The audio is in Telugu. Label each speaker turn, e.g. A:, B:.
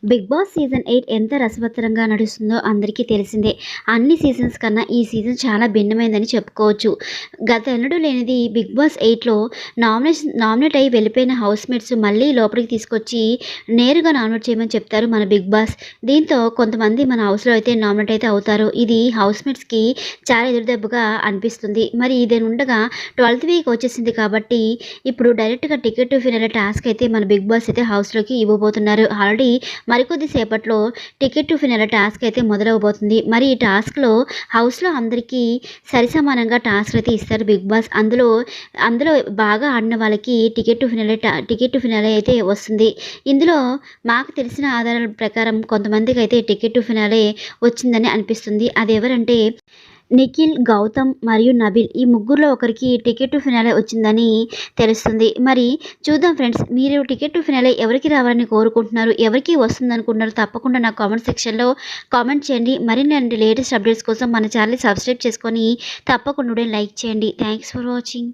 A: బిగ్ బాస్ సీజన్ 8 ఎంత రసవత్తరంగా నడుస్తుందో అందరికీ తెలిసిందే. అన్ని సీజన్స్ కన్నా ఈ సీజన్ చాలా భిన్నమైందని చెప్పుకోవచ్చు. గతెన్నడూ లేనిది బిగ్ బాస్ 8లో నామినేట్ అయ్యి వెళ్ళిపోయిన హౌస్‌మేట్స్ మళ్ళీ లోపలికి తీసుకొచ్చి నేరుగా నామినేట్ చేయమని చెప్తారు మన బిగ్ బాస్. దీంతో కొంతమంది మన హౌస్‌లో అయితే నామినేట్ అయితే అవుతారు. ఇది హౌస్‌మేట్స్‌కి చాలా ఎదురుదెబ్బగా అనిపిస్తుంది. మరి ఇదేనుండగా 12థ్ వీక్ వచ్చేసింది కాబట్టి ఇప్పుడు డైరెక్ట్‌గా టికెట్ టు ఫినాలే టాస్క్ అయితే మన బిగ్ బాస్ అయితే హౌస్‌లోకి ఇవ్వబోతున్నారు. ఆల్రెడీ మరికొద్ది సేపట్లో టికెట్ టు ఫినాలే టాస్క్ అయితే మొదలవబోతుంది. మరి ఈ టాస్క్‌లో హౌస్‌లో అందరికీ సరిసమానంగా టాస్క్‌లు అయితే ఇస్తారు బిగ్ బాస్. అందులో బాగా ఆడిన వాళ్ళకి టికెట్ టు ఫినాలే అయితే వస్తుంది. ఇందులో మాకు తెలిసిన ఆధారాల ప్రకారం కొంతమందికైతే టికెట్ టు ఫినాలే వచ్చిందని అనిపిస్తుంది. అదెవరంటే నిఖిల్, గౌతమ్ మరియు నబీల్ ఈ ముగ్గురులో ఒకరికి టికెట్ టు ఫినాలే వచ్చిందని తెలుస్తుంది. మరి చూద్దాం ఫ్రెండ్స్, మీరు టికెట్ టు ఫినాలే ఎవరికి రావాలని కోరుకుంటున్నారు? ఎవరికి వస్తుందనుకుంటున్నారు? తప్పకుండా నాకు కామెంట్ సెక్షన్‌లో కామెంట్ చేయండి. మరిన్ని లేటెస్ట్ అప్డేట్స్ కోసం మన ఛానల్‌ని సబ్స్క్రైబ్ చేసుకొని తప్పకుండా లైక్ చేయండి. Thanks for watching.